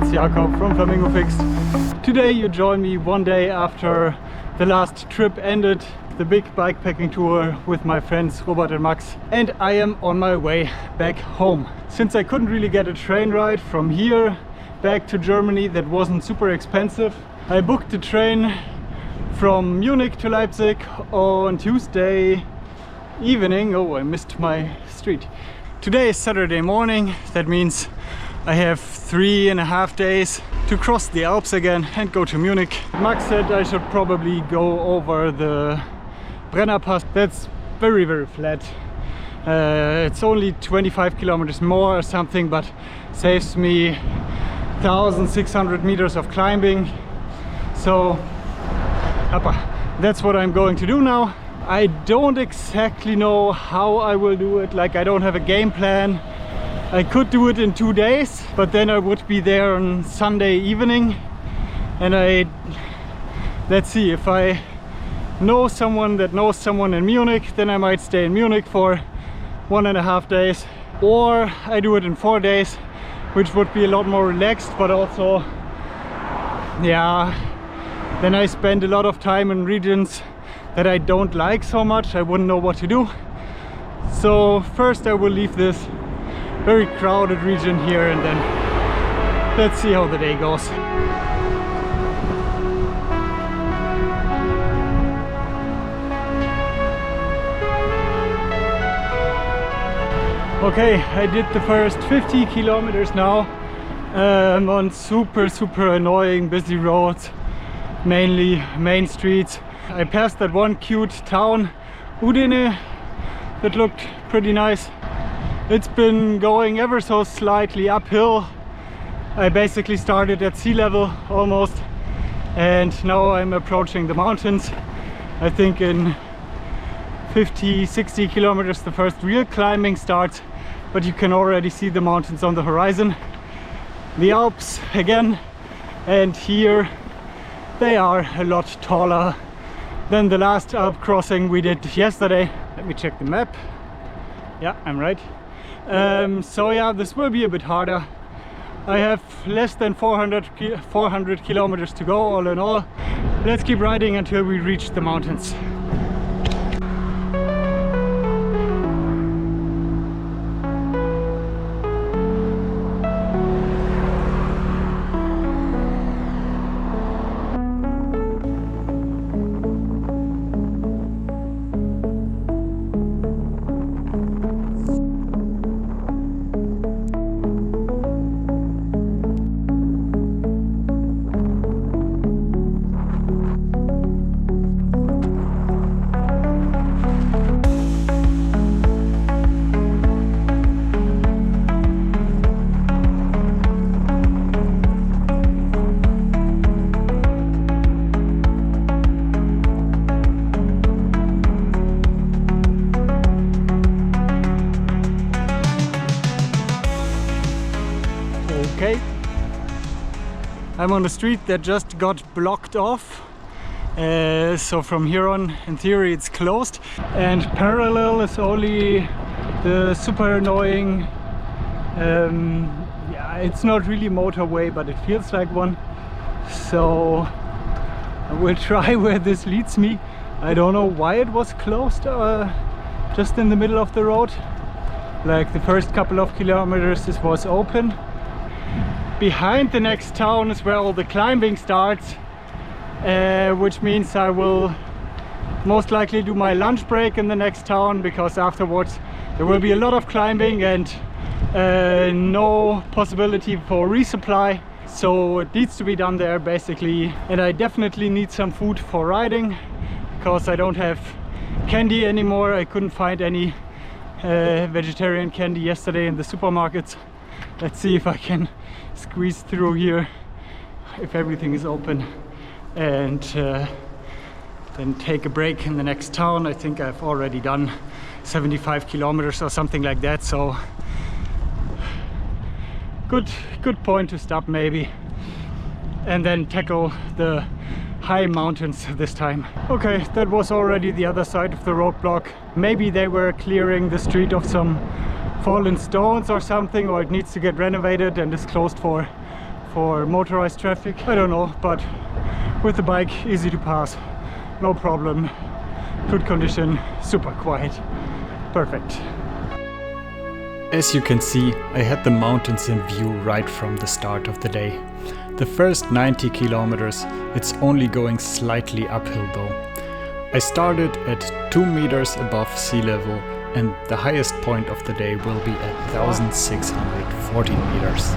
it's Jakob from Flamingo Fixed. Today you join me one day after the last trip ended, the big bikepacking tour with my friends Robert and Max, and I am on my way back home. Since I couldn't really get a train ride from here back to Germany that wasn't super expensive, I booked the train from Munich to Leipzig on Tuesday evening. Oh, I missed my street. Today is Saturday morning. That means I have 3.5 days to cross the Alps again and go to Munich. Max said I should probably go over the Brenner Pass. That's very flat. It's only 25 kilometers more or something, but saves me 1,600 meters of climbing. So that's what I'm going to do now. I don't exactly know how I will do it. Like, I don't have a game plan. I could do it in 2 days, but then I would be there on Sunday evening, and let's see, if I know someone that knows someone in Munich, then I might stay in Munich for 1.5 days, or I do it in 4 days, which would be a lot more relaxed, but also, yeah, then I spend a lot of time in regions that I don't like so much. I wouldn't know what to do. So first I will leave this very crowded region here, and then let's see how the day goes. Okay, I did the first 50 kilometers now on super annoying busy roads, mainly main streets. I passed that one cute town, Udine, that looked pretty nice. It's been going ever so slightly uphill. I basically started at sea level almost, and now I'm approaching the mountains. I think in 50-60 kilometers the first real climbing starts, but you can already see the mountains on the horizon. The Alps again, and here they are a lot taller than the last Alp crossing we did yesterday. Let me check the map. Yeah, I'm right. So yeah, this will be a bit harder. I have less than 400 kilometers to go all in all. Let's keep riding until we reach the mountains. Okay, I'm on a street that just got blocked off, so from here on in theory it's closed, and parallel is only the super annoying, yeah, it's not really motorway, but it feels like one, so I will try where this leads me. I don't know why it was closed just in the middle of the road. Like the first couple of kilometers this was open. Behind the next town is where all the climbing starts, which means I will most likely do my lunch break in the next town, because afterwards there will be a lot of climbing and no possibility for resupply, so it needs to be done there basically. And I definitely need some food for riding, because I don't have candy anymore. I couldn't find any vegetarian candy yesterday in the supermarkets. Let's see if I can squeeze through here, if everything is open, and then take a break in the next town. I think I've already done 75 kilometers or something like that, so good point to stop maybe, and then tackle the high mountains this time. Okay, that was already the other side of the roadblock. Maybe they were clearing the street of some fallen stones or something, or it needs to get renovated and is closed for for motorized traffic. I don't know, but with the bike, easy to pass, no problem, good condition, super quiet, perfect. As you can see, I had the mountains in view right from the start of the day. The first 90 kilometers, it's only going slightly uphill though. I started at 2 meters above sea level, and the highest point of the day will be at 1640 meters.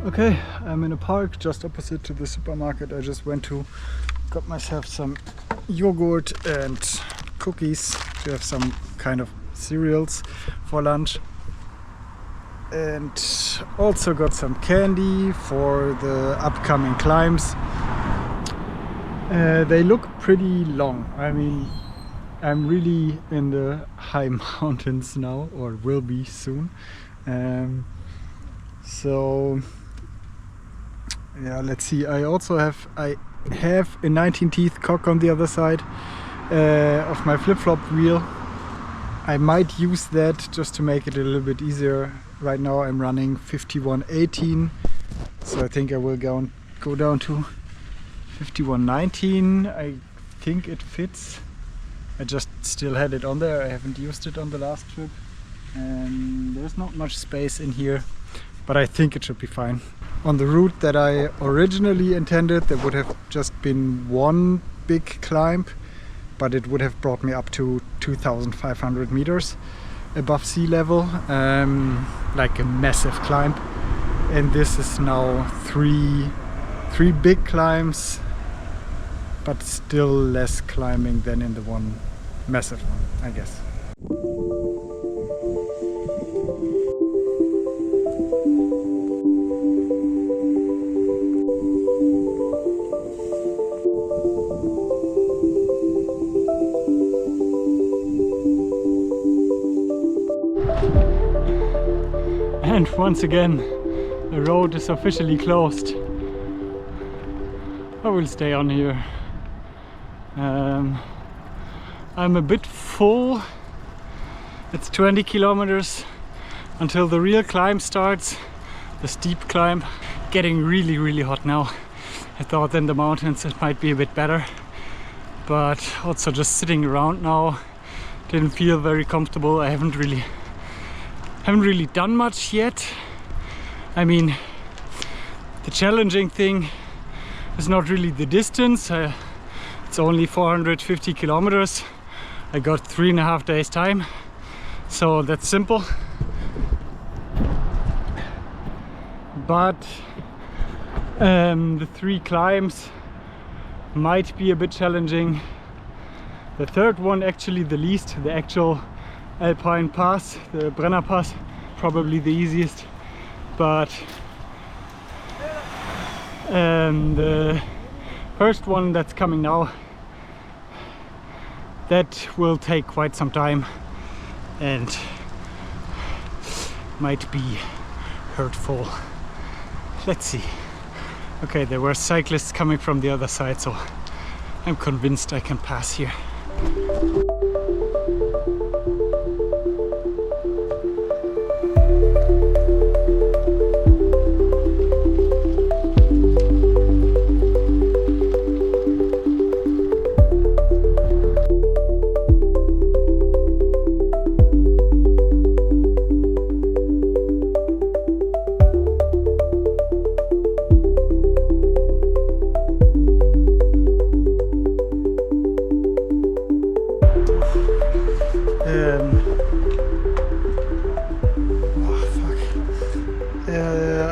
Okay, I'm in a park just opposite to the supermarket. I just went to got myself some yogurt and cookies to have some kind of cereals for lunch, and also got some candy for the upcoming climbs. They look pretty long. I mean, I'm really in the high mountains now, or will be soon. So yeah, let's see. I have a 19 teeth cock on the other side of my flip-flop wheel. I might use that just to make it a little bit easier. Right now I'm running 5118, so I think I will go down to 5119. I think it fits. I just still had it on there. I haven't used it on the last trip, and there's not much space in here, but I think it should be fine. On the route that I originally intended, there would have just been one big climb, but it would have brought me up to 2,500 meters above sea level, like a massive climb. And this is now three big climbs, but still less climbing than in the one massive one, I guess. And once again, the road is officially closed. I will stay on here. I'm a bit full. It's 20 kilometers until the real climb starts, the steep climb. Getting really hot now. I thought in the mountains it might be a bit better, but also just sitting around now didn't feel very comfortable. I haven't really done much yet. I mean, the challenging thing is not really the distance. It's only 450 kilometers. I got 3.5 days time, so that's simple. But the 3 climbs might be a bit challenging. The third one, actually the least, the actual alpine pass, the Brenner Pass, probably the easiest, but the first one that's coming now, that will take quite some time and might be hurtful. Let's see. Okay, there were cyclists coming from the other side, so I'm convinced I can pass here.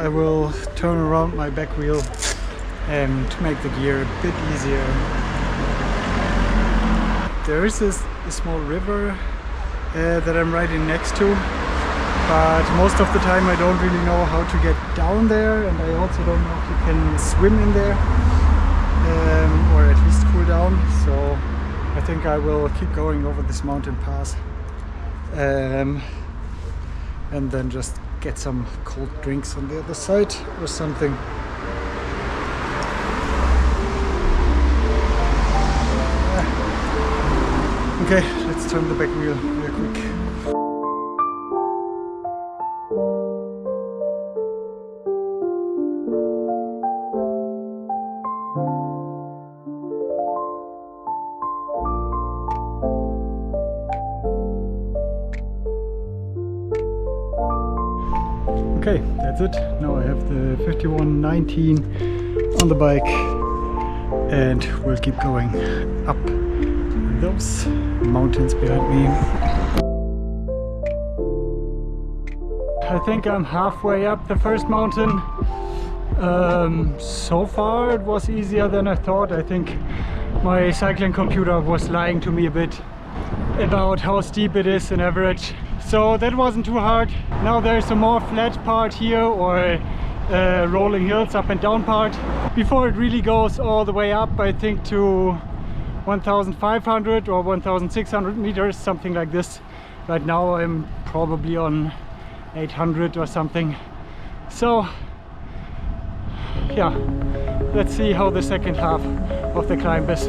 I will turn around my back wheel and make the gear a bit easier. There is a small river that I'm riding next to, but most of the time I don't really know how to get down there, and I also don't know if you can swim in there, or at least cool down. So I think I will keep going over this mountain pass, and then just get some cold drinks on the other side or something. Okay, let's turn the back wheel real quick. Okay, that's it. Now I have the 5119 on the bike and we'll keep going up those mountains behind me. I think I'm halfway up the first mountain. So far it was easier than I thought. I think my cycling computer was lying to me a bit about how steep it is in average. So that wasn't too hard. Now there's a more flat part here, or rolling hills up and down part, before it really goes all the way up, I think to 1500 or 1600 meters, something like this. Right now I'm probably on 800 or something. So yeah, let's see how the second half of the climb is.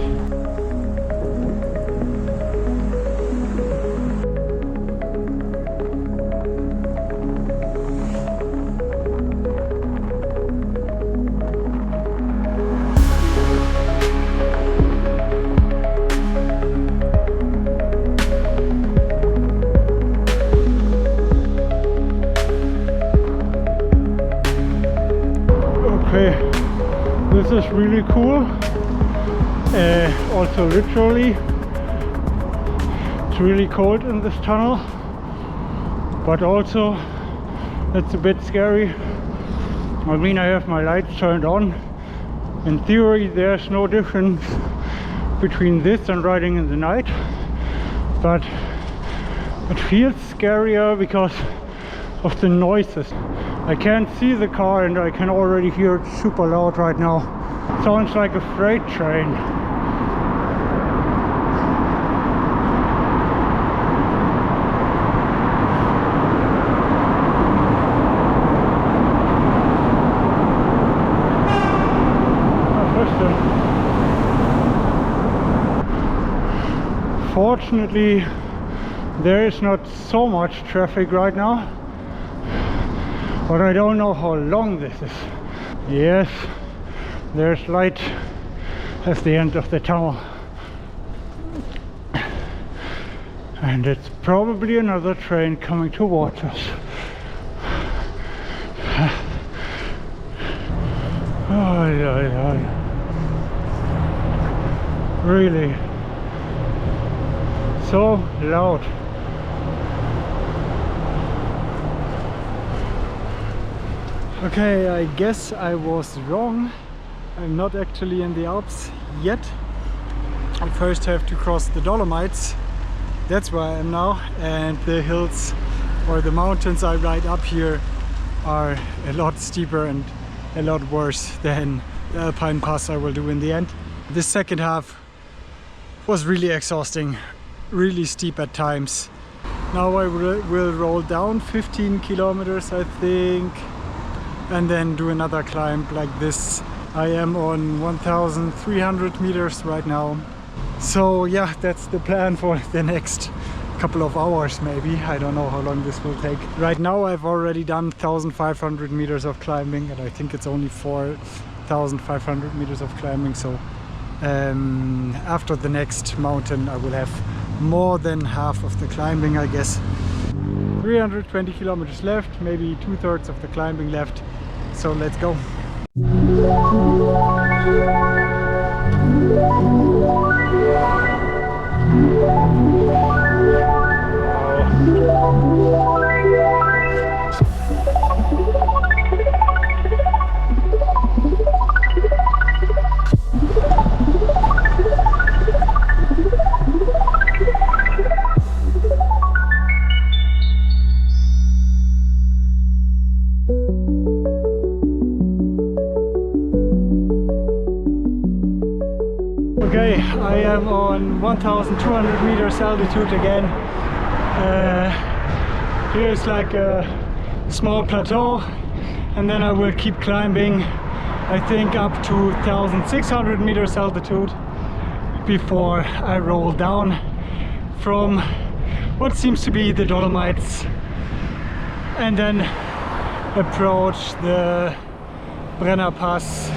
Okay, this is really cool. Also literally, it's really cold in this tunnel, but also it's a bit scary. I mean, I have my lights turned on. In theory there's no difference between this and riding in the night, but it feels scarier because of the noises. I can't see the car and I can already hear it super loud right now. It sounds like a freight train. Fortunately, there is not so much traffic right now, but I don't know how long this is. Yes, there's light at the end of the tunnel, and it's probably another train coming towards us. Really so loud. Okay, I guess I was wrong. I'm not actually in the Alps yet. I first have to cross the Dolomites. That's where I am now, and the hills or the mountains I ride up here are a lot steeper and a lot worse than the alpine pass I will do in the end. This second half was really exhausting, really steep at times. Now I will roll down 15 kilometers, I think, and then do another climb like this. I am on 1300 meters right now. So yeah, that's the plan for the next couple of hours maybe. I don't know how long this will take. Right now I've already done 1500 meters of climbing, and I think it's only 4500 meters of climbing. So after the next mountain I will have more than half of the climbing, I guess. 320 kilometers left, maybe 2/3 of the climbing left. So let's go. Okay, I am on 1200 meters altitude again. Here's like a small plateau, and then I will keep climbing, I think up to 1600 meters altitude before I roll down from what seems to be the Dolomites and then approach the Brenner Pass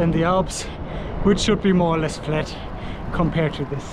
in the Alps, which should be more or less flat compared to this.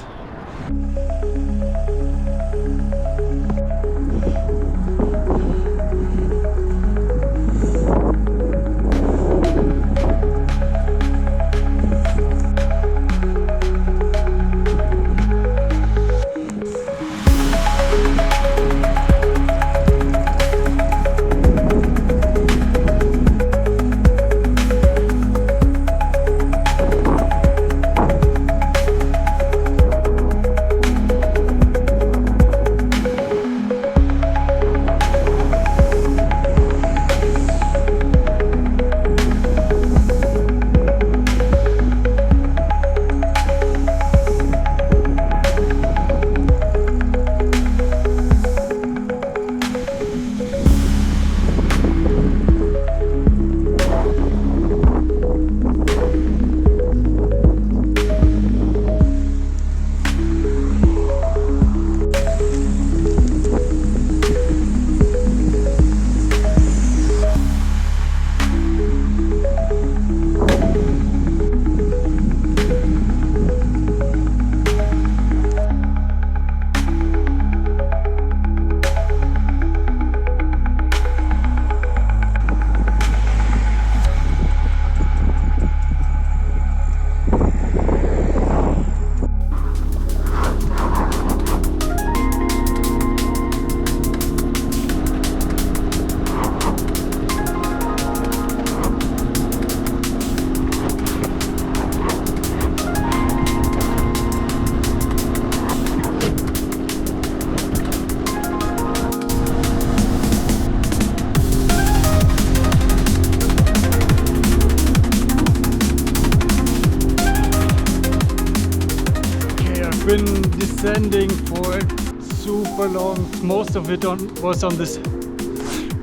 Been descending for super long. Most of it was on this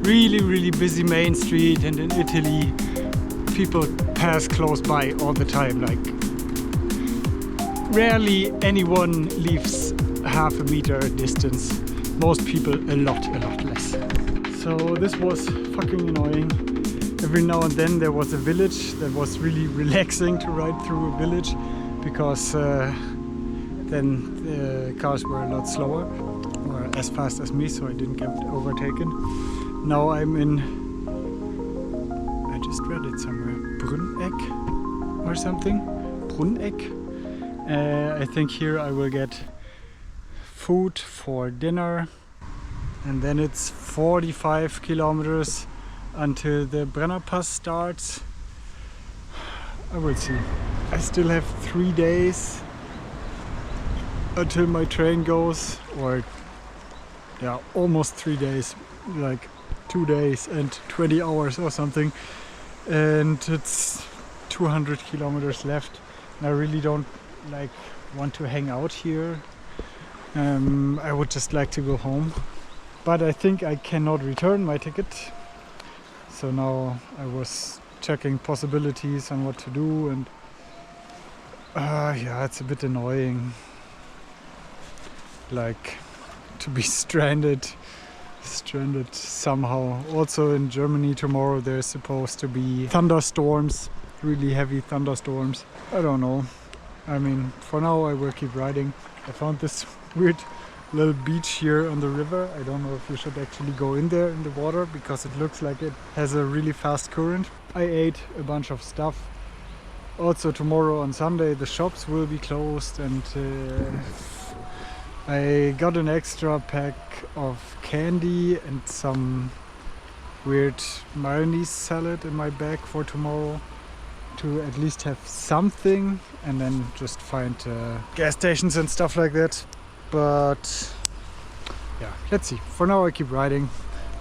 really busy main street, and in Italy people pass close by all the time. Like rarely anyone leaves half a meter distance. Most people a lot less. So this was fucking annoying. Every now and then there was a village that was really relaxing to ride through a village, because then the cars were a lot slower, or as fast as me, so I didn't get overtaken. Now I'm in, I just read it somewhere, Brunneck or something. Brunneck. I think here I will get food for dinner, and then it's 45 kilometers until the Brenner Pass starts. I will see. I still have 3 days until my train goes, or yeah, almost 3 days, like 2 days and 20 hours or something, and it's 200 kilometers left, and I really don't want to hang out here. I would just like to go home, but I think I cannot return my ticket, so now I was checking possibilities on what to do, and yeah, it's a bit annoying, like to be stranded somehow. Also in Germany tomorrow there's supposed to be thunderstorms, really heavy thunderstorms. I don't know. I mean, for now I will keep riding. I found this weird little beach here on the river. I don't know if you should actually go in there in the water, because it looks like it has a really fast current. I ate a bunch of stuff. Also tomorrow on Sunday the shops will be closed, and I got an extra pack of candy and some weird mayonnaise salad in my bag for tomorrow, to at least have something, and then just find gas stations and stuff like that. But yeah, let's see. For now I keep riding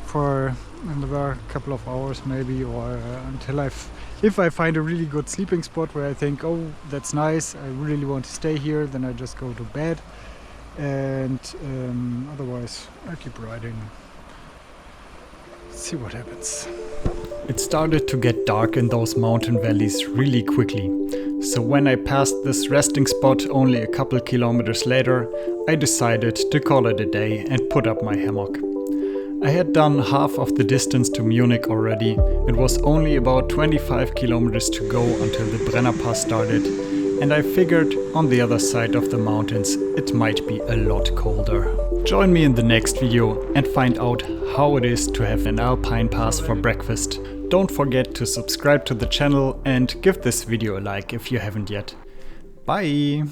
for another couple of hours maybe, or until if I find a really good sleeping spot where I think, oh, that's nice, I really want to stay here, then I just go to bed. And otherwise I keep riding. See what happens. It started to get dark in those mountain valleys really quickly. So when I passed this resting spot only a couple kilometers later, I decided to call it a day and put up my hammock. I had done half of the distance to Munich already. It was only about 25 kilometers to go until the Brenner Pass started, and I figured on the other side of the mountains it might be a lot colder. Join me in the next video and find out how it is to have an alpine pass for breakfast. Don't forget to subscribe to the channel and give this video a like if you haven't yet. Bye!